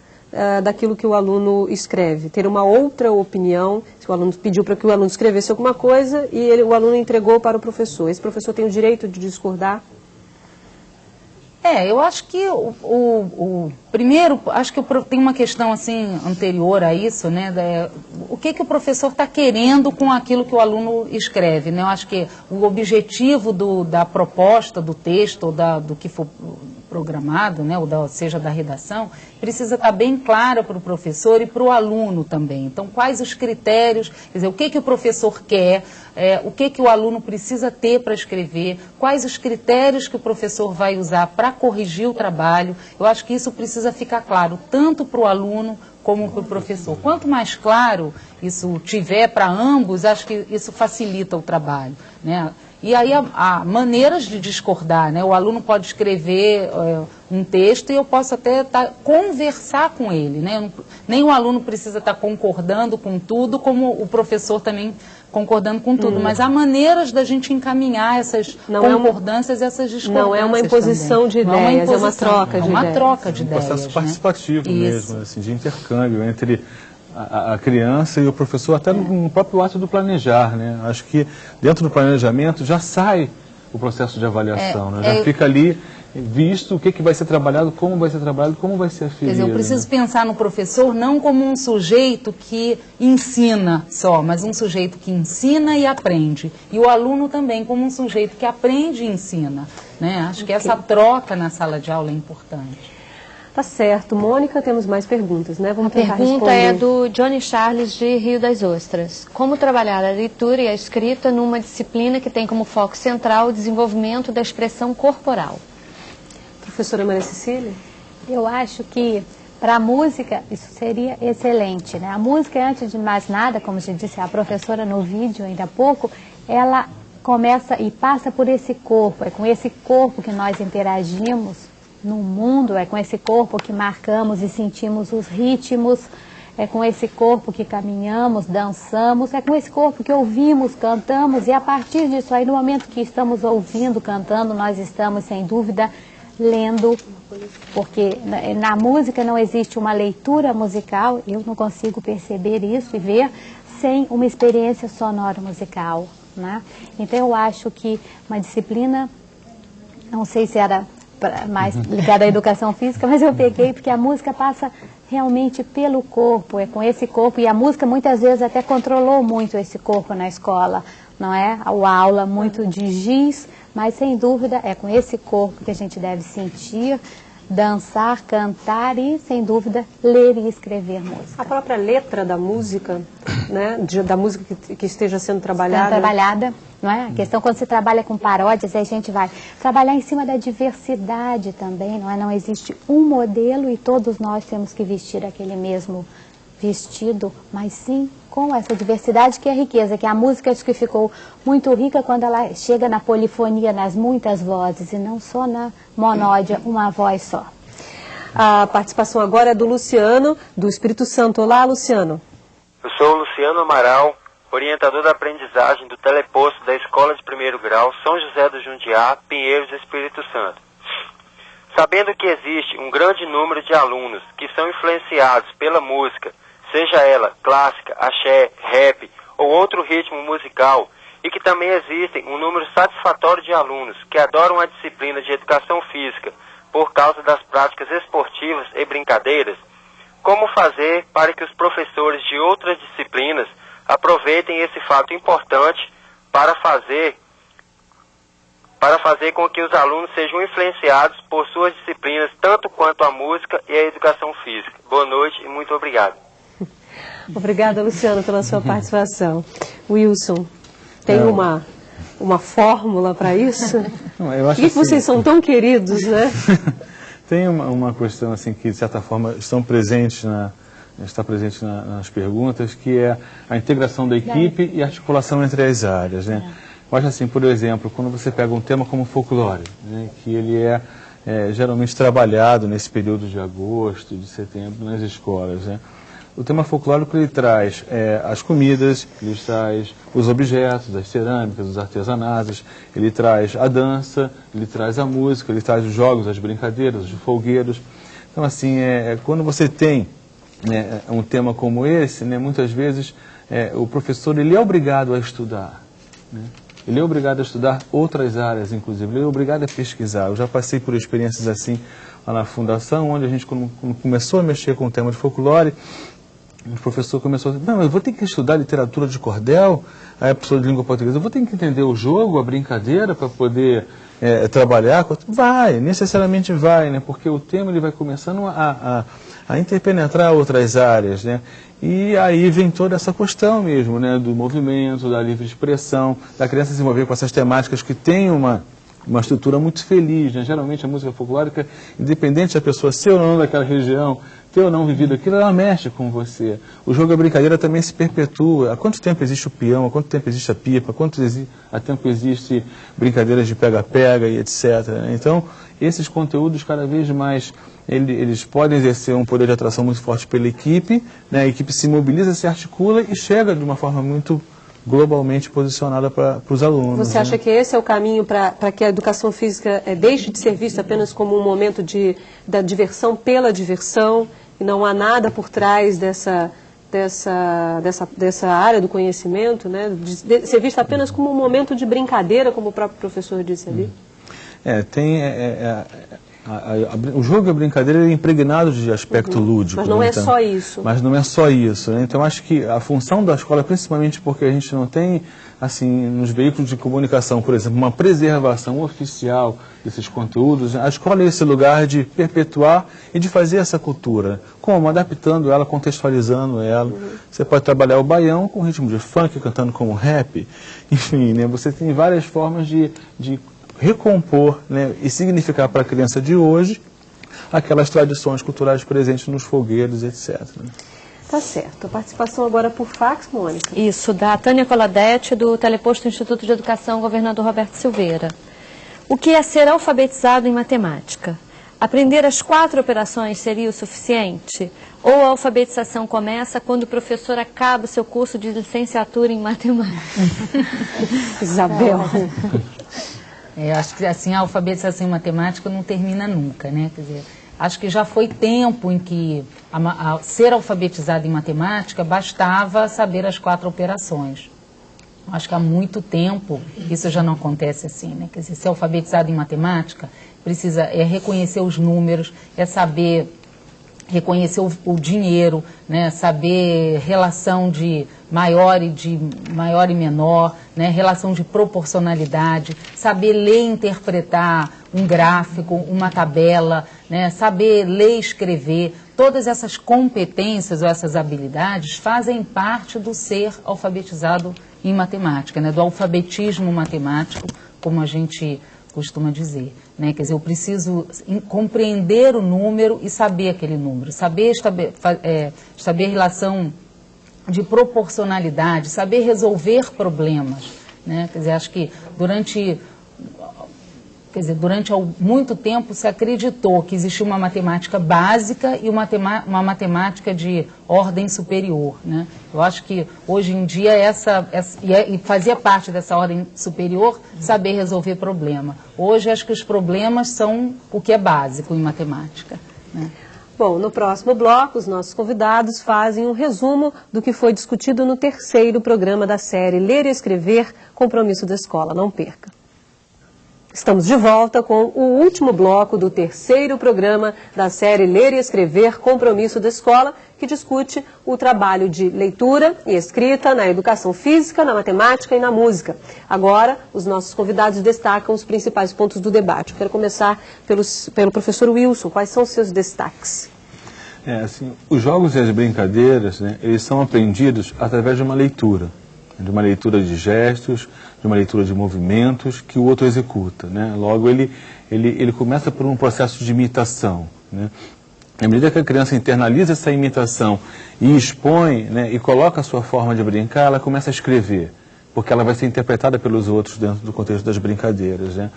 daquilo que o aluno escreve, ter uma outra opinião, se o aluno pediu para que o aluno escrevesse alguma coisa e o aluno entregou para o professor. Esse professor tem o direito de discordar? Eu acho que primeiro, acho que tem uma questão assim anterior a isso, né? O que o professor está querendo com aquilo que o aluno escreve, né? Eu acho que o objetivo da proposta, do texto, ou do que for programado, né? Ou seja, da redação, precisa estar bem claro para o professor e para o aluno também. Então, quais os critérios, quer dizer, o que o professor quer, o que o aluno precisa ter para escrever, quais os critérios que o professor vai usar para corrigir o trabalho. Eu acho que isso precisa ficar claro, tanto para o aluno como para o professor. Quanto mais claro isso tiver para ambos, acho que isso facilita o trabalho, né? E aí há maneiras de discordar, né? O aluno pode escrever um texto e eu posso até conversar com ele, né? Nem o aluno precisa estar concordando com tudo, como o professor também concordando com tudo, mas há maneiras da gente encaminhar essas concordâncias e essas discordâncias. Não é uma imposição de ideias, é uma troca de ideias. É uma troca de ideias. Um processo participativo mesmo, assim, de intercâmbio entre a criança e o professor, até no próprio ato do planejar, né? Acho que dentro do planejamento já sai o processo de avaliação, né? Já fica ali visto o que vai ser trabalhado, como vai ser trabalhado, como vai ser aferido. Quer dizer, eu preciso pensar no professor não como um sujeito que ensina só, mas um sujeito que ensina e aprende. E o aluno também como um sujeito que aprende e ensina, né? Acho que essa troca na sala de aula é importante. Tá certo. Mônica, temos mais perguntas, né? Vamos tentar responder. A pergunta é do Johnny Charles, de Rio das Ostras. Como trabalhar a leitura e a escrita numa disciplina que tem como foco central o desenvolvimento da expressão corporal? Professora Maria Cecília? Eu acho que para a música isso seria excelente, né? A música, antes de mais nada, como já disse a professora no vídeo ainda há pouco, ela começa e passa por esse corpo, é com esse corpo que nós interagimos no mundo, é com esse corpo que marcamos e sentimos os ritmos, é com esse corpo que caminhamos, dançamos, é com esse corpo que ouvimos, cantamos, e a partir disso aí, no momento que estamos ouvindo, cantando, nós estamos, sem dúvida, lendo, porque na música não existe uma leitura musical, eu não consigo perceber isso e ver sem uma experiência sonora musical, né? Então eu acho que uma disciplina, não sei se era mais ligada à educação física, mas eu peguei porque a música passa realmente pelo corpo, é com esse corpo, e a música muitas vezes até controlou muito esse corpo na escola, não é? A aula muito de giz, mas sem dúvida é com esse corpo que a gente deve sentir, dançar, cantar e, sem dúvida, ler e escrever música. A própria letra da música né, da música que esteja sendo trabalhada. Não é? A questão quando você trabalha com paródias, aí a gente vai trabalhar em cima da diversidade também, não é? Não existe um modelo e todos nós temos que vestir aquele mesmo vestido, mas sim com essa diversidade que é riqueza, que a música acho que ficou muito rica quando ela chega na polifonia, nas muitas vozes, e não só na monódia, uma voz só. A participação agora é do Luciano, do Espírito Santo. Olá, Luciano. Eu sou o Luciano Amaral, orientador da aprendizagem do teleposto da Escola de Primeiro Grau São José do Jundiá, Pinheiros, Espírito Santo. Sabendo que existe um grande número de alunos que são influenciados pela música, seja ela clássica, axé, rap ou outro ritmo musical, e que também existem um número satisfatório de alunos que adoram a disciplina de educação física por causa das práticas esportivas e brincadeiras, como fazer para que os professores de outras disciplinas aproveitem esse fato importante para fazer com que os alunos sejam influenciados por suas disciplinas, tanto quanto a música e a educação física. Boa noite e muito obrigado. Obrigada, Luciano, pela sua participação. Wilson, tem uma fórmula para isso? Não, eu acho Por que vocês são tão queridos, né? Tem uma questão assim que, de certa forma, está presente nas perguntas, que é a integração da equipe e a articulação entre as áreas, né? Eu acho assim, por exemplo, quando você pega um tema como folclore, né, que ele é geralmente trabalhado nesse período de agosto, de setembro, nas escolas, né? O tema folclórico ele traz as comidas, ele traz os objetos, as cerâmicas, os artesanatos, ele traz a dança, ele traz a música, ele traz os jogos, as brincadeiras, os folguedos. Então, assim, quando você tem um tema como esse, né, muitas vezes o professor ele é obrigado a estudar, né? Ele é obrigado a estudar outras áreas, inclusive, ele é obrigado a pesquisar. Eu já passei por experiências assim lá na fundação, onde a gente, quando começou a mexer com o tema de folclore, o professor começou a dizer, não, eu vou ter que estudar literatura de cordel, aí a professora de língua portuguesa, eu vou ter que entender o jogo, a brincadeira, para poder trabalhar. Vai, necessariamente vai, né? Porque o tema ele vai começando a interpenetrar outras áreas, né? E aí vem toda essa questão mesmo, né? Do movimento, da livre expressão, da criança se envolver com essas temáticas que tem uma estrutura muito feliz, né? Geralmente a música folclórica, independente da pessoa ser ou não daquela região, ter ou não vivido aquilo, ela mexe com você. O jogo da brincadeira também se perpetua. Há quanto tempo existe o peão, há quanto tempo existe a pipa, há tempo existe brincadeiras de pega-pega e etc. Então, esses conteúdos cada vez mais, eles podem exercer um poder de atração muito forte pela equipe, né? A equipe se mobiliza, se articula e chega de uma forma muito globalmente posicionada para os alunos. Você acha que esse é o caminho para que a educação física deixe de ser vista apenas como um momento da diversão pela diversão, e não há nada por trás dessa área do conhecimento, né? De ser vista apenas como um momento de brincadeira, como o próprio professor disse ali? O jogo e a brincadeira é impregnado de aspecto lúdico. Mas não é só isso. Mas não é só isso, né? Então, acho que a função da escola, principalmente porque a gente não tem, assim, nos veículos de comunicação, por exemplo, uma preservação oficial desses conteúdos, a escola é esse lugar de perpetuar e de fazer essa cultura. Como? Adaptando ela, contextualizando ela. Você pode trabalhar o baião com ritmo de funk, cantando como rap. Enfim, né? Você tem várias formas de recompor, né, e significar para a criança de hoje aquelas tradições culturais presentes nos folguedos, etc. Tá certo. A participação agora por fax, Mônica. Isso, da Tânia Coladete, do Teleposto Instituto de Educação, governador Roberto Silveira. O que é ser alfabetizado em matemática? Aprender as 4 operações seria o suficiente? Ou a alfabetização começa quando o professor acaba o seu curso de licenciatura em matemática? Isabel. Acho que assim, a alfabetização em matemática não termina nunca, né? Quer dizer, acho que já foi tempo em que ser alfabetizado em matemática bastava saber as 4 operações. Acho que há muito tempo isso já não acontece assim, né? Quer dizer, ser alfabetizado em matemática precisa reconhecer os números, saber reconhecer o dinheiro, né? Saber relação de maior e menor, né? Relação de proporcionalidade, saber ler e interpretar um gráfico, uma tabela, né? Saber ler e escrever. todas essas competências ou essas habilidades fazem parte do ser alfabetizado em matemática, né? Do alfabetismo matemático, como a gente costuma dizer, né? Quer dizer, eu preciso compreender o número e saber aquele número, saber estabelecer relação de proporcionalidade, saber resolver problemas, né? Quer dizer, acho que durante muito tempo se acreditou que existia uma matemática básica e uma matemática de ordem superior, né? Eu acho que hoje em dia e fazia parte dessa ordem superior saber resolver problema. Hoje acho que os problemas são o que é básico em matemática, né? Bom, no próximo bloco, os nossos convidados fazem um resumo do que foi discutido no 3º programa da série Ler e Escrever, Compromisso da Escola. Não perca. Estamos de volta com o último bloco do 3º programa da série Ler e Escrever, Compromisso da Escola, que discute o trabalho de leitura e escrita na educação física, na matemática e na música. Agora, os nossos convidados destacam os principais pontos do debate. Eu quero começar pelo professor Wilson. Quais são os seus destaques? Os jogos e as brincadeiras, né, eles são aprendidos através de uma leitura de gestos, de uma leitura de movimentos que o outro executa, né? Logo, ele começa por um processo de imitação, né? À medida que a criança internaliza essa imitação e expõe, né, e coloca a sua forma de brincar, ela começa a escrever, porque ela vai ser interpretada pelos outros dentro do contexto das brincadeiras, né?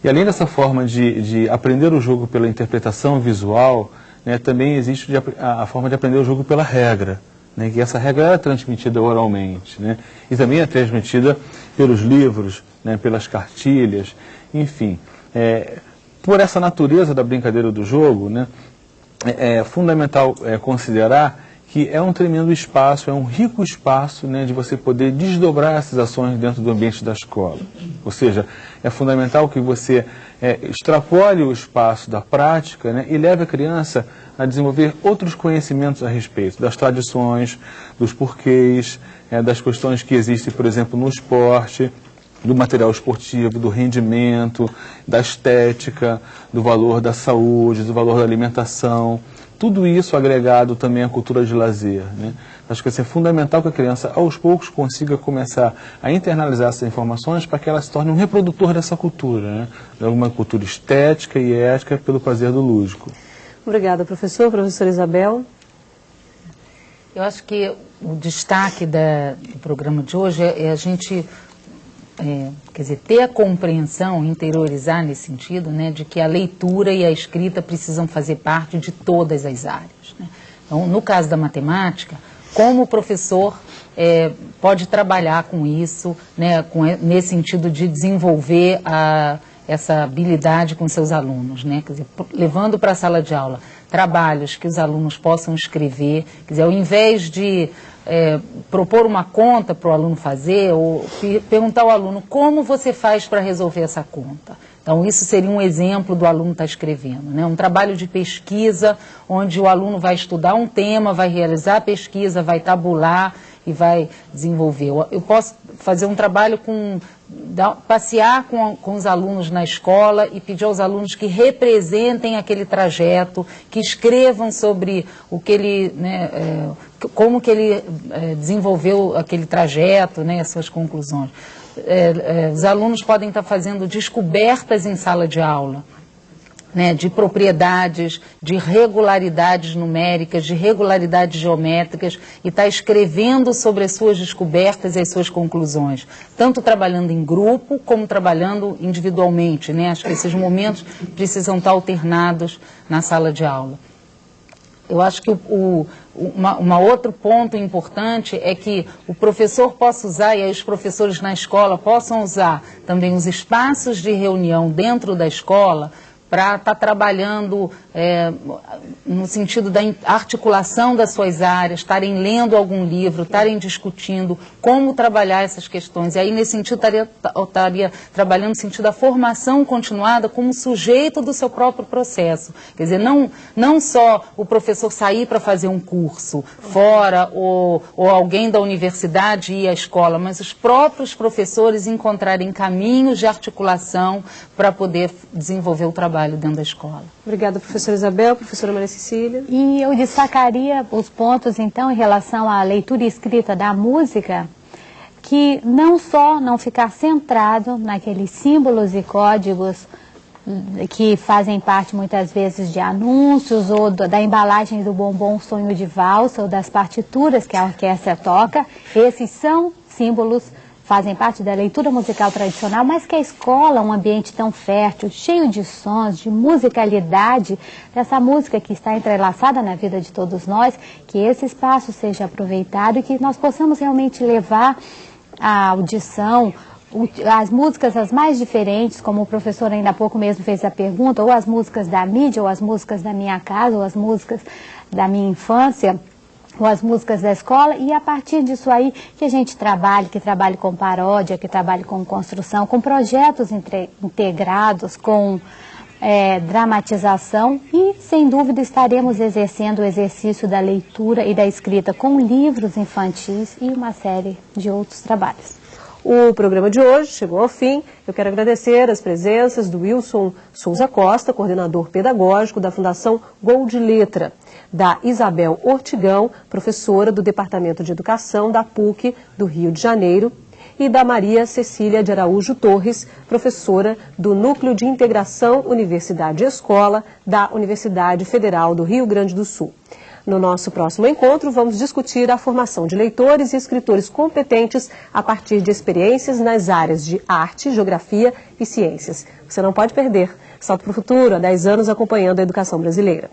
E além dessa forma de aprender o jogo pela interpretação visual, né, também existe a forma de aprender o jogo pela regra, né, que essa regra é transmitida oralmente, né, e também é transmitida pelos livros, né, pelas cartilhas, enfim. Por essa natureza da brincadeira do jogo, né, é fundamental considerar que é um tremendo espaço, é um rico espaço, né, de você poder desdobrar essas ações dentro do ambiente da escola. Ou seja, é fundamental que você extrapole o espaço da prática, né, e leve a criança a desenvolver outros conhecimentos a respeito das tradições, dos porquês, das questões que existem, por exemplo, no esporte, do material esportivo, do rendimento, da estética, do valor da saúde, do valor da alimentação. Tudo isso agregado também à cultura de lazer, né? Acho que é fundamental que a criança, aos poucos, consiga começar a internalizar essas informações para que ela se torne um reprodutor dessa cultura, né? Uma cultura estética e ética pelo prazer do lúdico. Obrigada, professor. Professora Isabel. Eu acho que o destaque do programa de hoje é a gente quer dizer, ter a compreensão, interiorizar nesse sentido, né, de que a leitura e a escrita precisam fazer parte de todas as áreas, né? Então, no caso da matemática, como o professor pode trabalhar com isso, né, nesse sentido de desenvolver essa habilidade com seus alunos, né? Quer dizer, levando para a sala de aula trabalhos que os alunos possam escrever, quer dizer, ao invés de propor uma conta para o aluno fazer, ou perguntar ao aluno como você faz para resolver essa conta. Então, isso seria um exemplo do aluno estar escrevendo, né? Um trabalho de pesquisa, onde o aluno vai estudar um tema, vai realizar a pesquisa, vai tabular e vai desenvolver. Eu posso fazer um trabalho passear com os alunos na escola e pedir aos alunos que representem aquele trajeto, que escrevam sobre o que ele, né, como que ele desenvolveu aquele trajeto, né, as suas conclusões. Os alunos podem estar fazendo descobertas em sala de aula, né, de propriedades, de regularidades numéricas, de regularidades geométricas, e está escrevendo sobre as suas descobertas e as suas conclusões, tanto trabalhando em grupo como trabalhando individualmente, né? Acho que esses momentos precisam estar alternados na sala de aula. Eu acho que outro ponto importante é que o professor possa usar, e aí os professores na escola possam usar também os espaços de reunião dentro da escola para estar trabalhando no sentido da articulação das suas áreas, estarem lendo algum livro, estarem discutindo como trabalhar essas questões. E aí, nesse sentido, estaria trabalhando no sentido da formação continuada como sujeito do seu próprio processo. Quer dizer, não só o professor sair para fazer um curso fora, ou alguém da universidade ir à escola, mas os próprios professores encontrarem caminhos de articulação para poder desenvolver o trabalho trabalho dentro da escola. Obrigada, professora Isabel. Professora Maria Cecília. E eu destacaria os pontos, então, em relação à leitura e escrita da música, que não só não ficar centrado naqueles símbolos e códigos que fazem parte muitas vezes de anúncios ou da embalagem do bombom Sonho de Valsa ou das partituras que a orquestra toca. Esses são símbolos, fazem parte da leitura musical tradicional, mas que a escola, um ambiente tão fértil, cheio de sons, de musicalidade, dessa música que está entrelaçada na vida de todos nós, que esse espaço seja aproveitado e que nós possamos realmente levar a audição, as músicas as mais diferentes, como o professor ainda há pouco mesmo fez a pergunta, ou as músicas da mídia, ou as músicas da minha casa, ou as músicas da minha infância, ou as músicas da escola, e a partir disso aí que a gente trabalhe, que trabalhe com paródia, que trabalhe com construção, com projetos integrados, com dramatização, e sem dúvida estaremos exercendo o exercício da leitura e da escrita com livros infantis e uma série de outros trabalhos. O programa de hoje chegou ao fim. Eu quero agradecer as presenças do Wilson Souza Costa, coordenador pedagógico da Fundação Gol de Letra, da Isabel Ortigão, professora do Departamento de Educação da PUC do Rio de Janeiro, e da Maria Cecília de Araújo Torres, professora do Núcleo de Integração Universidade e Escola da Universidade Federal do Rio Grande do Sul. No nosso próximo encontro, vamos discutir a formação de leitores e escritores competentes a partir de experiências nas áreas de arte, geografia e ciências. Você não pode perder. Salto para o Futuro, há 10 anos acompanhando a educação brasileira.